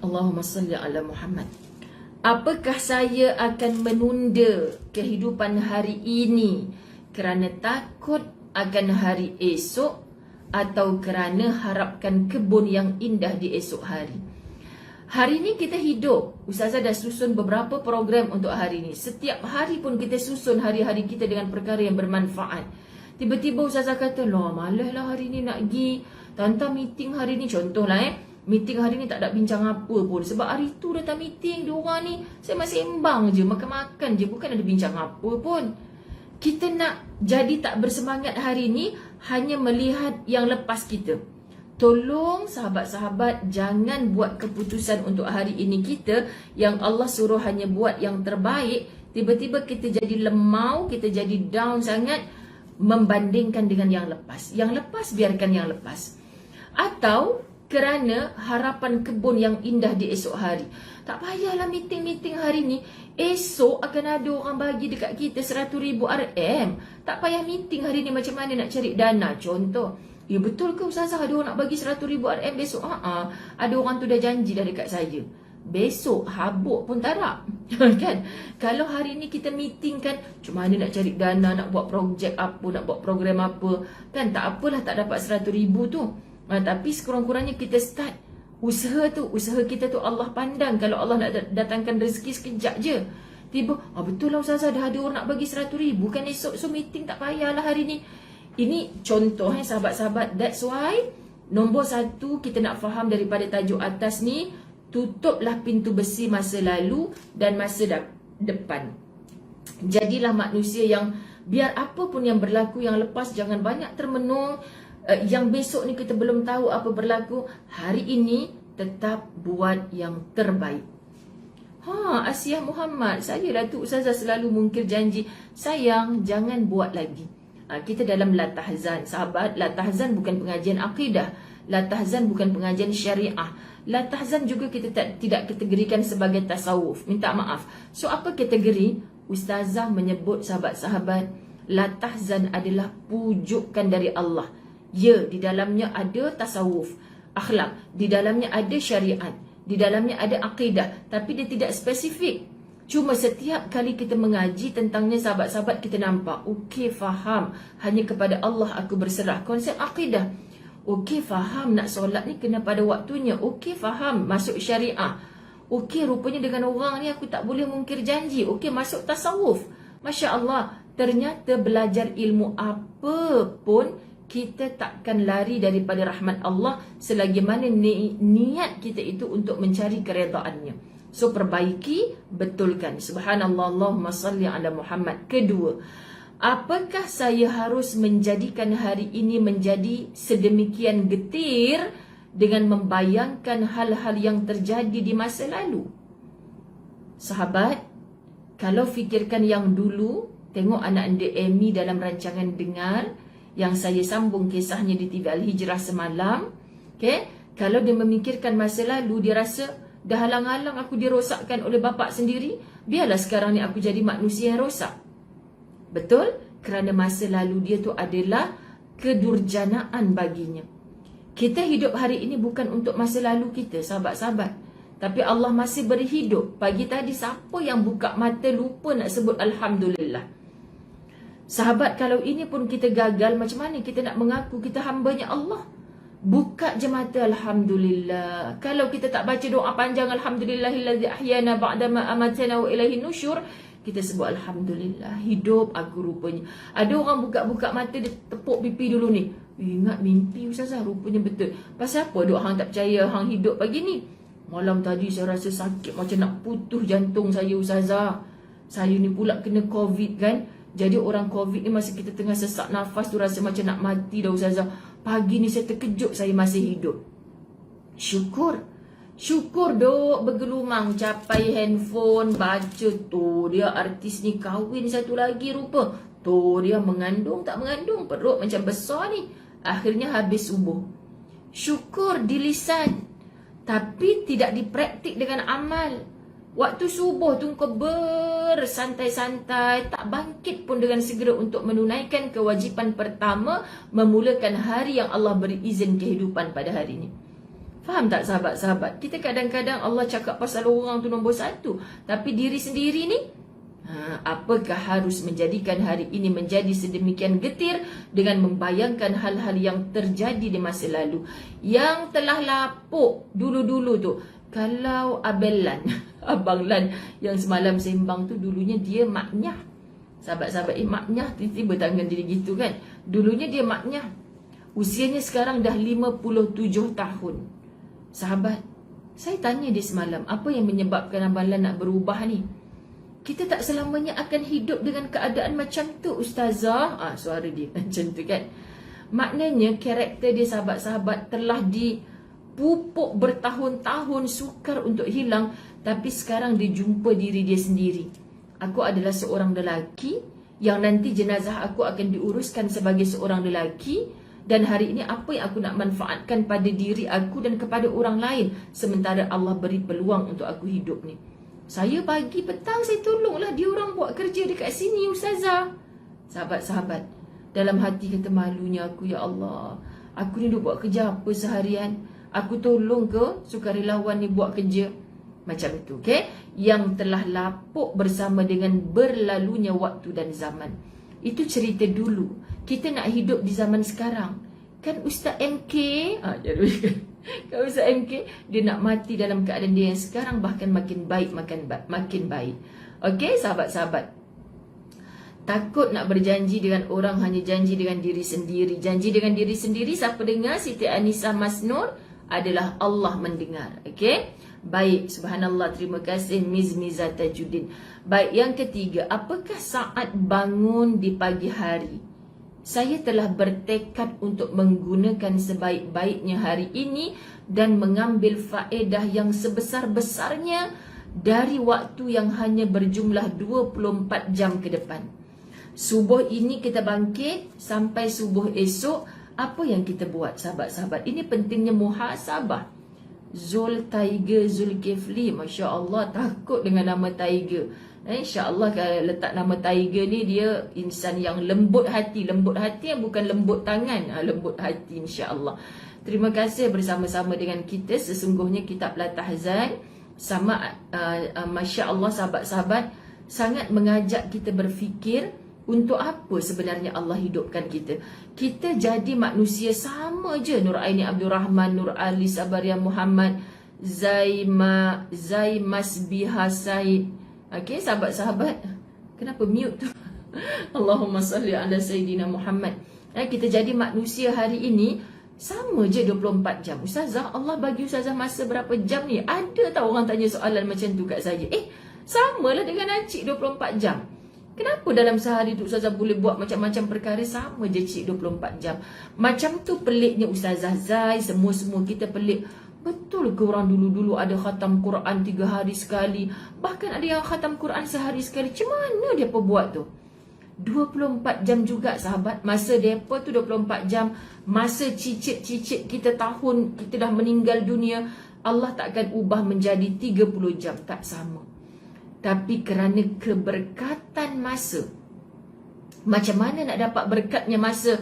Allahumma salli ala Muhammad. Apakah saya akan menunda kehidupan hari ini kerana takut akan hari esok, atau kerana harapkan kebun yang indah di esok hari? Hari ni kita hidup. Ustazah dah susun beberapa program untuk hari ni. Setiap hari pun kita susun hari-hari kita dengan perkara yang bermanfaat. Tiba-tiba Ustazah kata, loh malas lah hari ni nak pergi Tanta meeting hari ni. Contohlah meeting hari ni tak ada bincang apa pun. Sebab hari tu datang meeting, diorang ni saya masih sembang je, makan-makan je, bukan ada bincang apa pun. Kita nak jadi tak bersemangat hari ni hanya melihat yang lepas kita. Tolong sahabat-sahabat jangan buat keputusan untuk hari ini kita yang Allah suruh hanya buat yang terbaik. Tiba-tiba kita jadi lemau, kita jadi down sangat membandingkan dengan yang lepas. Yang lepas biarkan yang lepas. Atau kerana harapan kebun yang indah di esok hari. Tak payahlah meeting-meeting hari ni. Esok akan ada orang bagi dekat kita 100,000 RM. Tak payah meeting hari ni macam mana nak cari dana. Contoh, ya betul ke Ustazah ada orang nak bagi 100,000 RM besok? Ada orang tu dah janji dah dekat saya. Besok habuk pun tak nak. Kan? Kalau hari ni kita meeting kan, macam mana nak cari dana, nak buat projek apa, nak buat program apa. Kan tak apalah tak dapat 100,000 tu. Tapi sekurang-kurangnya kita start usaha tu. Usaha kita tu Allah pandang. Kalau Allah nak datangkan rezeki sekejap je, tiba, betul lah Ustazah dah ada orang nak bagi 100,000 kan esok. So meeting tak payahlah hari ni. Ini contoh sahabat-sahabat. That's why nombor satu kita nak faham daripada tajuk atas ni, tutuplah pintu besi masa lalu dan masa depan. Jadilah manusia yang biar apa pun yang berlaku yang lepas, jangan banyak termenung. Yang besok ni kita belum tahu apa berlaku. Hari ini tetap buat yang terbaik. Asiah Muhammad, saya lah tu Ustazah selalu mungkir janji. Sayang, jangan buat lagi. Kita dalam La Tahzan. Sahabat, La Tahzan bukan pengajian akidah. La Tahzan bukan pengajian syariah. La Tahzan juga kita tidak kategorikan sebagai tasawuf. Minta maaf. So apa kategori? Ustazah menyebut sahabat-sahabat, La Tahzan adalah pujukan dari Allah. Ya, di dalamnya ada tasawuf, akhlak, di dalamnya ada syariat, di dalamnya ada akidah, tapi dia tidak spesifik. Cuma setiap kali kita mengaji tentangnya sahabat-sahabat, kita nampak, okey faham, hanya kepada Allah aku berserah. Konsep akidah, okey faham, nak solat ni kena pada waktunya. Okey faham, masuk syariah. Okey rupanya dengan orang ni aku tak boleh mungkir janji. Okey masuk tasawuf. Masya Allah, ternyata belajar ilmu apa pun kita takkan lari daripada rahmat Allah selagi mana niat kita itu untuk mencari keredaannya. So perbaiki, betulkan. Subhanallah, Allahumma salli ala Muhammad. Kedua, apakah saya harus menjadikan hari ini menjadi sedemikian getir dengan membayangkan hal-hal yang terjadi di masa lalu? Sahabat, kalau fikirkan yang dulu, tengok anak anda Amy dalam rancangan Dengar yang saya sambung kisahnya di TV Al-Hijrah semalam. Okay? Kalau dia memikirkan masa lalu, dia rasa dah halang-halang aku dirosakkan oleh bapak sendiri, biarlah sekarang ni aku jadi manusia yang rosak. Betul? Kerana masa lalu dia tu adalah kedurjanaan baginya. Kita hidup hari ini bukan untuk masa lalu kita, sahabat-sahabat. Tapi Allah masih beri hidup. Pagi tadi siapa yang buka mata lupa nak sebut Alhamdulillah? Sahabat, kalau ini pun kita gagal, macam mana kita nak mengaku kita hambanya Allah? Buka je mata, Alhamdulillah. Kalau kita tak baca doa panjang, Alhamdulillahillazi ahyana ba'dama amatana wa ilaihi nusyur, kita sebut Alhamdulillah, hidup aku rupanya. Ada orang buka-buka mata, dia tepuk pipi dulu ni. Ingat mimpi Ustazah, rupanya betul. Pasal apa duk hang tak percaya hang hidup pagi ni? Malam tadi saya rasa sakit macam nak putus jantung saya Ustazah. Saya ni pula kena COVID kan. Jadi orang COVID ni masa kita tengah sesak nafas tu rasa macam nak mati dah Ustazah. Pagi ni saya terkejut saya masih hidup. Syukur. Syukur duk bergelumang capai handphone, baca tu dia artis ni kahwin satu lagi rupa. Tu dia mengandung tak mengandung, perut macam besar ni. Akhirnya habis subuh. Syukur di lisan, tapi tidak dipraktik dengan amal. Waktu subuh tu kau bersantai-santai, tak bangkit pun dengan segera untuk menunaikan kewajipan pertama, memulakan hari yang Allah beri izin kehidupan pada hari ini. Faham tak sahabat-sahabat? Kita kadang-kadang Allah cakap pasal orang tu nombor satu, tapi diri sendiri ni, apakah harus menjadikan hari ini menjadi sedemikian getir dengan membayangkan hal-hal yang terjadi di masa lalu yang telah lapuk dulu-dulu tu. Kalau Abel Lan, Abang Lan yang semalam sembang tu, dulunya dia maknyah. Sahabat-sahabat, maknyah tiba-tiba tangan dia gitu kan. Dulunya dia maknyah. Usianya sekarang dah 57 tahun. Sahabat, saya tanya dia semalam, apa yang menyebabkan Abang Lan nak berubah ni? Kita tak selamanya akan hidup dengan keadaan macam tu Ustazah. Suara dia macam tu kan. Maknanya karakter dia sahabat-sahabat telah dipupuk bertahun-tahun, sukar untuk hilang. Tapi sekarang dia jumpa diri dia sendiri. Aku adalah seorang lelaki yang nanti jenazah aku akan diuruskan sebagai seorang lelaki. Dan hari ini apa yang aku nak manfaatkan pada diri aku dan kepada orang lain, sementara Allah beri peluang untuk aku hidup ni. Saya pagi petang saya tolonglah dia orang buat kerja dekat sini Ustazah. Sahabat-sahabat, dalam hati kata malunya aku, ya Allah, aku ni duk buat kerja apa seharian? Aku tolong ke sukarelawan ni buat kerja? Macam itu, okay? Yang telah lapuk bersama dengan berlalunya waktu dan zaman. Itu cerita dulu. Kita nak hidup di zaman sekarang. Kan Ustaz MK, kan Ustaz MK, dia nak mati dalam keadaan dia yang sekarang, bahkan makin baik, makin baik. Okey, sahabat-sahabat. Takut nak berjanji dengan orang, hanya janji dengan diri sendiri. Janji dengan diri sendiri, siapa dengar? Siti Anisa Masnur, adalah Allah mendengar. Okey? Baik, subhanallah, terima kasih Miza Tajuddin. Baik, yang ketiga, apakah saat bangun di pagi hari? Saya telah bertekad untuk menggunakan sebaik-baiknya hari ini dan mengambil faedah yang sebesar-besarnya dari waktu yang hanya berjumlah 24 jam ke depan. Subuh ini kita bangkit sampai subuh esok, apa yang kita buat sahabat-sahabat? Ini pentingnya muhasabah. Zul Tiger Zulkifli, Masya Allah, takut dengan nama Tiger. InsyaAllah kalau letak nama Tiger ni, dia insan yang lembut hati. Lembut hati yang bukan lembut tangan, lembut hati insyaAllah. Terima kasih bersama-sama dengan kita. Sesungguhnya kitab Latahzan sama Masya Allah sahabat-sahabat, sangat mengajak kita berfikir, untuk apa sebenarnya Allah hidupkan kita. Kita jadi manusia sama je. Nur Aini Abdul Rahman, Nur Ali Sabaria Muhammad, Masbiha Said. Okey, sahabat-sahabat, kenapa mute tu? Allahumma salli ala Sayyidina Muhammad. Kita jadi manusia hari ini sama je 24 jam. Ustazah, Allah bagi Ustazah masa berapa jam ni? Ada tak orang tanya soalan macam tu kat saya? Samalah dengan Acik 24 jam. Kenapa dalam sehari tu Ustazah boleh buat macam-macam perkara? Sama je Cik 24 jam. Macam tu peliknya Ustazah Zai, semua-semua kita pelik. Betul ke orang dulu-dulu ada khatam Quran 3 hari sekali? Bahkan ada yang khatam Quran sehari sekali. Macam mana dia buat tu? 24 jam juga sahabat. Masa mereka tu 24 jam. Masa cicit-cicit kita tahun kita dah meninggal dunia, Allah takkan ubah menjadi 30 jam. Tak sama. Tapi kerana keberkatan masa. Macam mana nak dapat berkatnya masa?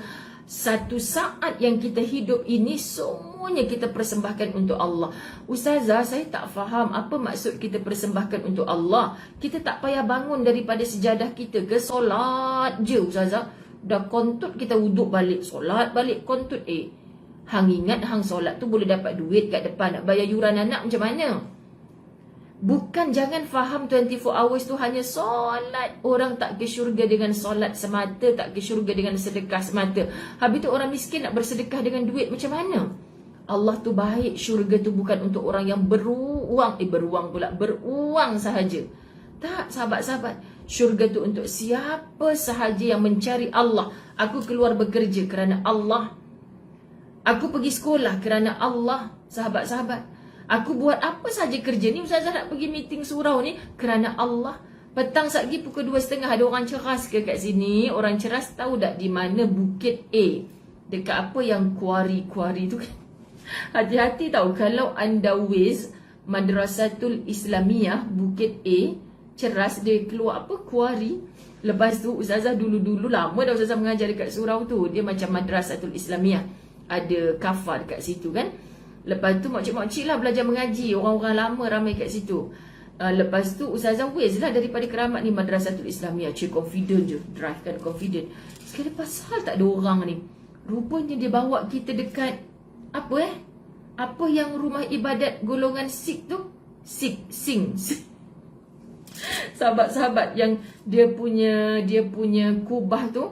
Satu saat yang kita hidup ini semuanya kita persembahkan untuk Allah. Ustazah, saya tak faham apa maksud kita persembahkan untuk Allah. Kita tak payah bangun daripada sejadah kita ke solat je Ustazah. Dah kontut kita wuduk balik, solat balik, kontut. Hang ingat hang solat tu boleh dapat duit kat depan, nak bayar yuran anak macam mana? Bukan, jangan faham 24 hours tu hanya solat. Orang tak ke syurga dengan solat semata, tak ke syurga dengan sedekah semata. Habis tu orang miskin nak bersedekah dengan duit macam mana? Allah tu baik, syurga tu bukan untuk orang yang beruang sahaja. Tak, sahabat-sahabat. Syurga tu untuk siapa sahaja yang mencari Allah. Aku keluar bekerja kerana Allah. Aku pergi sekolah kerana Allah, sahabat-sahabat. Aku buat apa saja kerja ni, Ustazah nak pergi meeting surau ni kerana Allah. Petang satgi pukul 2.30 ada orang ceras ke kat sini? Orang ceras tahu tak di mana Bukit A? Dekat apa yang kuari-kuari tu kan? Hati-hati tahu kalau anda Wiz Madrasatul Islamiyah Bukit A, ceras dia keluar apa? Kuari. Lepas tu Ustazah dulu-dulu lama dah Ustazah mengajar dekat surau tu. Dia macam Madrasatul Islamiyah. Ada kafar dekat situ kan? Lepas tu makcik-makcik lah belajar mengaji. Orang-orang lama ramai kat situ. Lepas tu Ustazah Wiz lah daripada Keramat ni Madrasatul Islamiyah. Cik confident je. Drive kan confident. Sekali pasal tak ada orang ni. Rupanya dia bawa kita dekat apa yang rumah ibadat golongan Sikh tu? Sing. Sahabat-sahabat yang dia punya kubah tu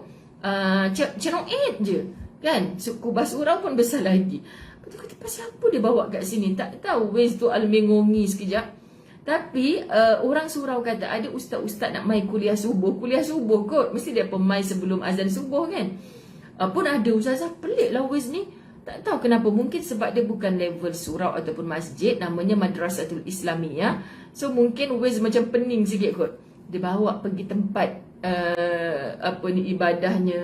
cerong 8 je. Kan? Kubah surau pun besar lagi. Betul kata pasal apa dia bawa kat sini? Tak tahu. Wiz tu al-mengongi sekejap. Tapi orang surau kata ada ustaz-ustaz nak mai kuliah subuh. Kuliah subuh kot. Mesti dia pemai sebelum azan subuh kan. Pun ada ustazah pelik lah Wiz ni. Tak tahu kenapa. Mungkin sebab dia bukan level surau ataupun masjid. Namanya Madrasatul Islamiyah. So mungkin Wiz macam pening sikit kot. Dia bawa pergi tempat ibadahnya.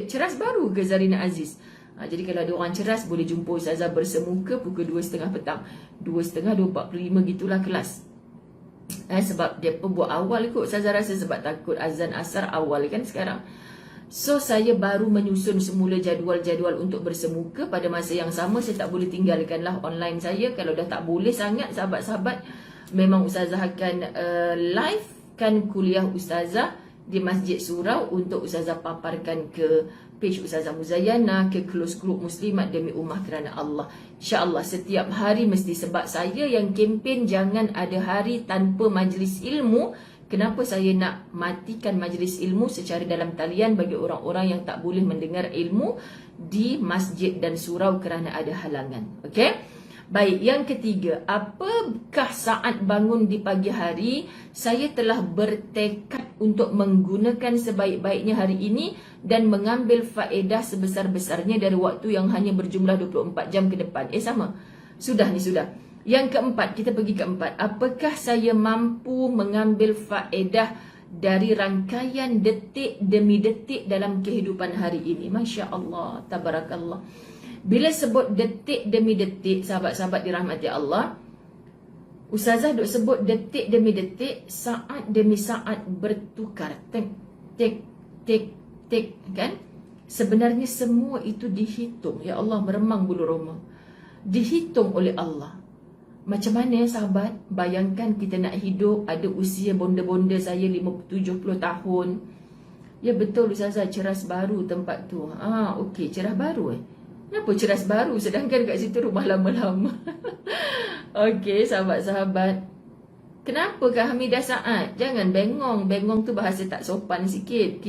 Ceras baru ke Zarina Aziz? Jadi kalau ada orang ceras boleh jumpa Ustazah bersemuka pukul 2.30 petang. 2.30, 2.45 gitulah kelas. Sebab dia buat awal kot Ustazah rasa sebab takut azan asar awal kan sekarang. So saya baru menyusun semula jadual-jadual untuk bersemuka. Pada masa yang sama saya tak boleh tinggalkanlah online saya. Kalau dah tak boleh sangat sahabat-sahabat, memang Ustazah akan live kan kuliah Ustazah di Masjid Surau untuk Ustazah paparkan ke page Ustazah Muzayana, ke close group Muslimat demi Ummah kerana Allah. InsyaAllah setiap hari mesti, sebab saya yang kempen jangan ada hari tanpa majlis ilmu. Kenapa saya nak matikan majlis ilmu secara dalam talian bagi orang-orang yang tak boleh mendengar ilmu di masjid dan surau kerana ada halangan. Okey? Baik, yang ketiga, apakah saat bangun di pagi hari saya telah bertekad untuk menggunakan sebaik-baiknya hari ini dan mengambil faedah sebesar-besarnya dari waktu yang hanya berjumlah 24 jam ke depan. Sama. Sudah. Yang keempat, kita pergi keempat. Apakah saya mampu mengambil faedah dari rangkaian detik demi detik dalam kehidupan hari ini? Masya Allah, tabarakallah. Bila sebut detik demi detik, sahabat-sahabat dirahmati Allah, Ustazah duk sebut detik demi detik, saat demi saat bertukar. Tik, kan? Sebenarnya semua itu dihitung. Ya Allah, meremang bulu roma. Dihitung oleh Allah. Macam mana sahabat? Bayangkan kita nak hidup, ada usia bonda-bonda saya 50-70 tahun. Ya betul Ustazah, ceras baru tempat tu. Okey, ceras baru Kenapa ceras baru sedangkan kat situ rumah lama-lama? Okey, sahabat-sahabat. Kenapakah Hamidah Saad? Jangan bengong. Bengong tu bahasa tak sopan sikit.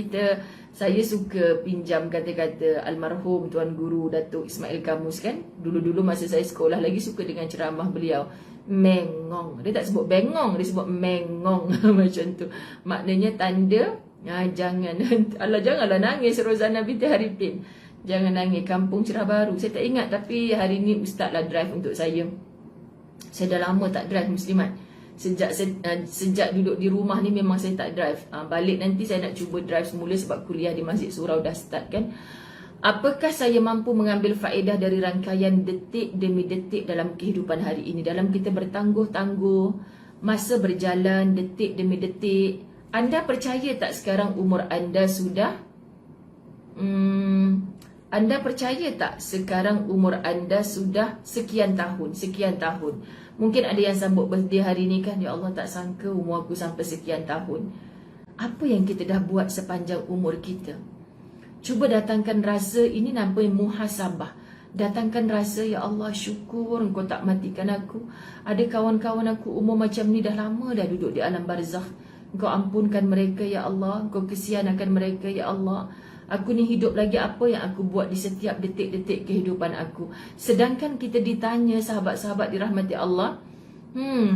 Saya suka pinjam kata-kata almarhum Tuan Guru Datuk Ismail Kamus kan. Dulu-dulu masa saya sekolah lagi suka dengan ceramah beliau. Mengong. Dia tak sebut bengong, dia sebut mengong. Macam tu. Maknanya tanda, janganlah nangis Rozana binti Haripin. Jangan nangis, kampung Cerah Baru. Saya tak ingat, tapi hari ni Ustaz lah drive untuk saya. Saya dah lama tak drive Muslimat. Sejak duduk di rumah ni memang saya tak drive. Balik nanti saya nak cuba drive semula sebab kuliah di Masjid Surau dah start kan. Apakah saya mampu mengambil faedah dari rangkaian detik demi detik dalam kehidupan hari ini? Dalam kita bertangguh-tangguh, masa berjalan detik demi detik. Anda percaya tak sekarang umur anda sudah Anda percaya tak sekarang umur anda sudah sekian tahun, sekian tahun. Mungkin ada yang sambut birthday hari ni kan, ya Allah tak sangka umur aku sampai sekian tahun. Apa yang kita dah buat sepanjang umur kita? Cuba datangkan rasa, ini namanya muhasabah. Datangkan rasa, ya Allah syukur Engkau tak matikan aku. Ada kawan-kawan aku umur macam ni dah lama dah duduk di alam barzakh. Engkau ampunkan mereka ya Allah. Engkau kesianakan mereka ya Allah. Aku ni hidup lagi apa yang aku buat di setiap detik-detik kehidupan aku. Sedangkan kita ditanya sahabat-sahabat dirahmati Allah,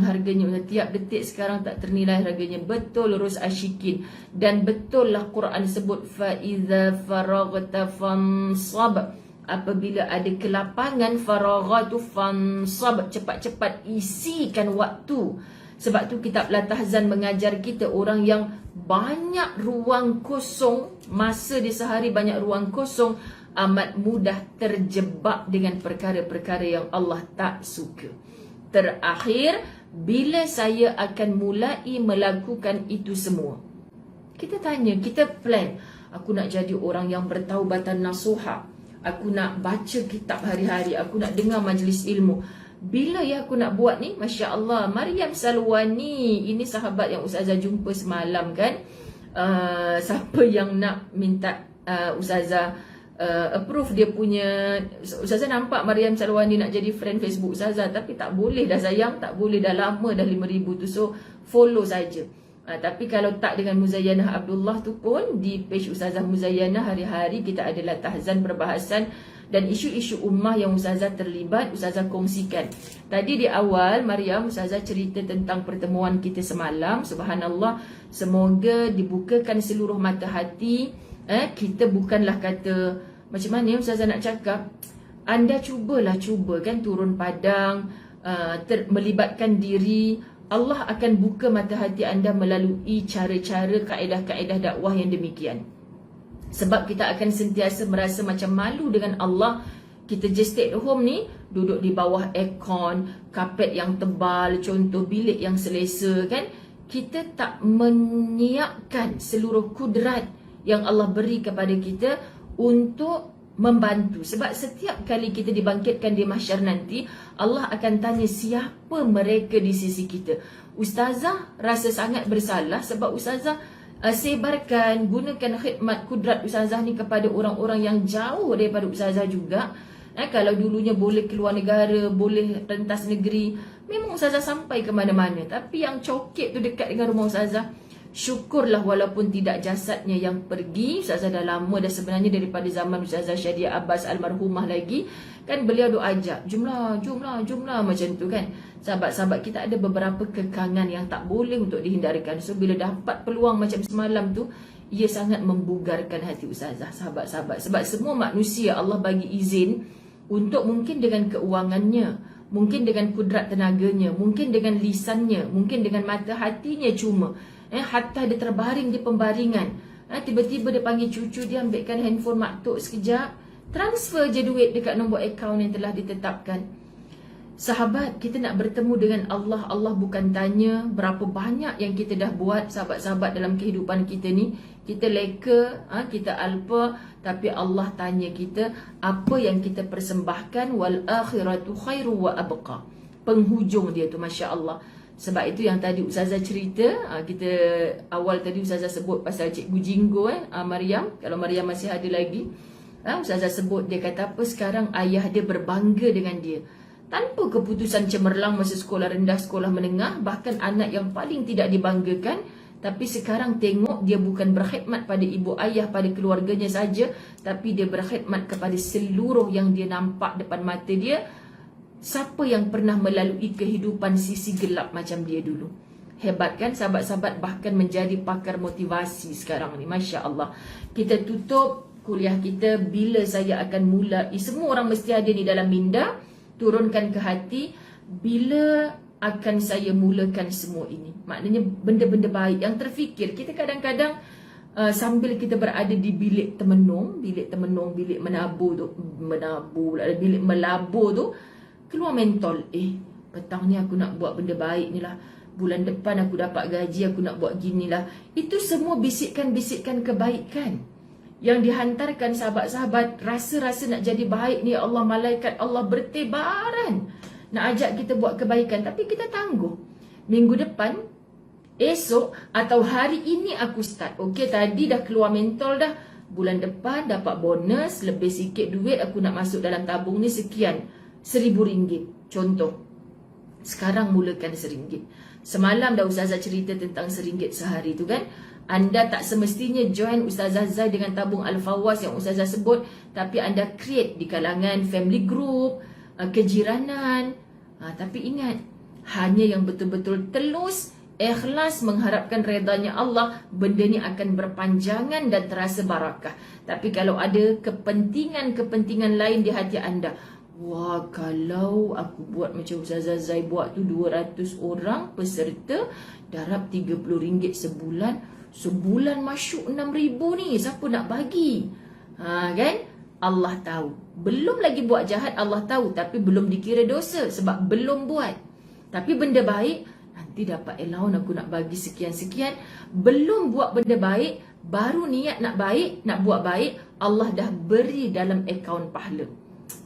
harganya setiap detik sekarang tak ternilai harganya. Betul Rus Ashikin. Dan betul lah Quran sebut faiza faraghta fansab. Apabila ada kelapangan, faraghatu fansab, cepat-cepat isikan waktu. Sebab tu kitab Latahzan mengajar kita, orang yang banyak ruang kosong, masa di sehari banyak ruang kosong, amat mudah terjebak dengan perkara-perkara yang Allah tak suka. Terakhir, bila saya akan mulai melakukan itu semua? Kita tanya, kita plan, aku nak jadi orang yang bertaubatan nasuha, aku nak baca kitab hari-hari, aku nak dengar majlis ilmu. Bila ya aku nak buat ni? Masya Allah, Maryam Salwani, ini sahabat yang Ustazah jumpa semalam kan. Siapa yang nak minta Ustazah approve dia punya, Ustazah nampak Maryam Salwani nak jadi friend Facebook Ustazah, tapi tak boleh dah sayang, tak boleh dah lama dah 5,000 tu. So follow saja. Tapi kalau tak dengan Muzayyanah Abdullah tu pun, di page Ustazah Muzayyanah hari-hari kita ada Latahzan perbahasan dan isu-isu ummah yang Ustazah terlibat, Ustazah kongsikan. Tadi di awal Maryam, Ustazah cerita tentang pertemuan kita semalam. Subhanallah, semoga dibukakan seluruh mata hati. Kita bukanlah kata macam mana Ustazah nak cakap, anda cuba kan turun padang, melibatkan diri. Allah akan buka mata hati anda melalui cara-cara, kaedah-kaedah dakwah yang demikian. Sebab kita akan sentiasa merasa macam malu dengan Allah. Kita just stay at home ni, duduk di bawah aircon, kapet yang tebal, contoh bilik yang selesa kan. Kita tak menyiapkan seluruh kudrat yang Allah beri kepada kita untuk membantu. Sebab setiap kali kita dibangkitkan di mahsyar nanti, Allah akan tanya siapa mereka di sisi kita. Ustazah rasa sangat bersalah sebab Ustazah sebarkan, gunakan khidmat kudrat Ustazah ni kepada orang-orang yang jauh daripada Ustazah juga. Kalau dulunya boleh keluar negara, boleh rentas negeri, memang Ustazah sampai ke mana-mana. Tapi yang coket tu dekat dengan rumah Ustazah, syukurlah walaupun tidak jasadnya yang pergi. Ustazah dah lama dah sebenarnya, daripada zaman Ustazah Syadia Abbas almarhumah lagi kan, beliau doa ajak jumlah macam tu kan. Sahabat-sahabat kita ada beberapa kekangan yang tak boleh untuk dihindarkan. So bila dapat peluang macam semalam tu, ia sangat membugarkan hati Ustazah, sahabat-sahabat. Sebab semua manusia Allah bagi izin untuk, mungkin dengan keuangannya, mungkin dengan kudrat tenaganya, mungkin dengan lisannya, mungkin dengan mata hatinya, cuma hatta dia terbaring di pembaringan, tiba-tiba dia panggil cucu dia, ambilkan handphone maktuk sekejap, transfer je duit dekat nombor akaun yang telah ditetapkan. Sahabat, kita nak bertemu dengan Allah, Allah bukan tanya berapa banyak yang kita dah buat, sahabat-sahabat, dalam kehidupan kita ni. Kita leka, kita alpa, tapi Allah tanya kita apa yang kita persembahkan. Wal akhiratu khairu wa abqa. Penghujung dia tu, Masya Allah. Sebab itu yang tadi Ustazah cerita, kita awal tadi Ustazah sebut pasal Cikgu Jinggo, Maryam, kalau Maryam masih ada lagi, Ustazah sebut, dia kata apa, sekarang ayah dia berbangga dengan dia. Tanpa keputusan cemerlang masa sekolah rendah, sekolah menengah, bahkan anak yang paling tidak dibanggakan, tapi sekarang tengok dia bukan berkhidmat pada ibu ayah, pada keluarganya saja, tapi dia berkhidmat kepada seluruh yang dia nampak depan mata dia. Siapa yang pernah melalui kehidupan sisi gelap macam dia dulu? Hebat kan sahabat-sahabat, bahkan menjadi pakar motivasi sekarang ni. Masya Allah. Kita tutup kuliah kita, bila saya akan mulai, semua orang mesti ada ni dalam minda, turunkan ke hati, bila akan saya mulakan semua ini. Maknanya benda-benda baik yang terfikir. Kita kadang-kadang sambil kita berada di bilik temenung, bilik menabur tu, bilik melabur tu, keluar mentol, petang ni aku nak buat benda baik ni lah, bulan depan aku dapat gaji, aku nak buat gini lah. Itu semua bisikan-bisikan kebaikan yang dihantarkan sahabat-sahabat rasa-rasa nak jadi baik ni, Allah, malaikat Allah bertebaran nak ajak kita buat kebaikan, tapi kita tangguh. Minggu depan, esok atau hari ini aku start. Okey, tadi dah keluar mentol dah. Bulan depan dapat bonus, lebih sikit duit aku nak masuk dalam tabung ni sekian, RM1,000 contoh. Sekarang mulakan RM1. Semalam dah Ustazah cerita tentang RM1 sehari tu kan. Anda tak semestinya join Ustazah Zai dengan tabung Al-Fawaz yang Ustazah sebut, tapi anda create di kalangan family group, kejiranan. Tapi ingat, hanya yang betul-betul telus, ikhlas mengharapkan redanya Allah, benda ni akan berpanjangan dan terasa barakah. Tapi kalau ada kepentingan-kepentingan lain di hati anda, wah, kalau aku buat macam Ustazah Zai buat tu, 200 orang peserta, darab RM30 sebulan. Sebulan masyuk 6,000 ni, siapa nak bagi? Kan? Allah tahu. Belum lagi buat jahat, Allah tahu. Tapi belum dikira dosa sebab belum buat. Tapi benda baik, nanti dapat allowance aku nak bagi sekian-sekian. Belum buat benda baik, baru niat nak baik, nak buat baik, Allah dah beri dalam akaun pahala.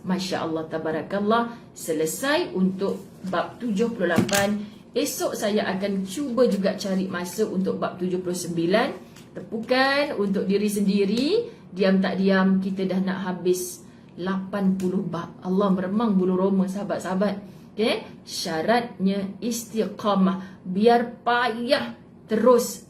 Masya Allah, tabarakallah. Selesai untuk bab 78. Esok saya akan cuba juga cari masa untuk bab 79. Tepukan untuk diri sendiri. Diam tak diam, kita dah nak habis 80 bab. Allah meremang bulu roma sahabat-sahabat. Okay? Syaratnya istiqamah. Biar payah terus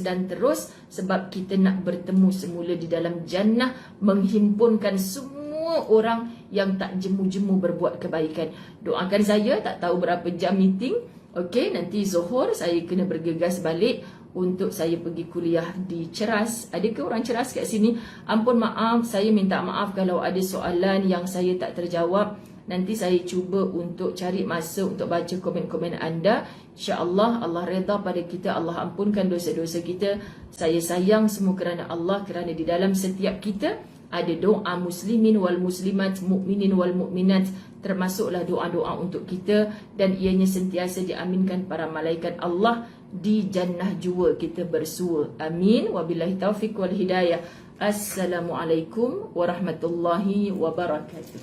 dan terus. Sebab kita nak bertemu semula di dalam jannah. Menghimpunkan semua orang yang tak jemu-jemu berbuat kebaikan. Doakan saya, tak tahu berapa jam meeting. Okey, nanti Zuhur saya kena bergegas balik untuk saya pergi kuliah di Ceras. Adakah orang Ceras kat sini? Ampun maaf, saya minta maaf kalau ada soalan yang saya tak terjawab. Nanti saya cuba untuk cari masa untuk baca komen-komen anda. InsyaAllah Allah redha pada kita, Allah ampunkan dosa-dosa kita. Saya sayang semua kerana Allah, kerana di dalam setiap kita ada doa muslimin wal muslimat, mukminin wal mukminat, termasuklah doa-doa untuk kita, dan ianya sentiasa diaminkan para malaikat Allah di jannah jua kita bersua. Amin. Wabillahi taufiq wal hidayah. Assalamualaikum warahmatullahi wabarakatuh.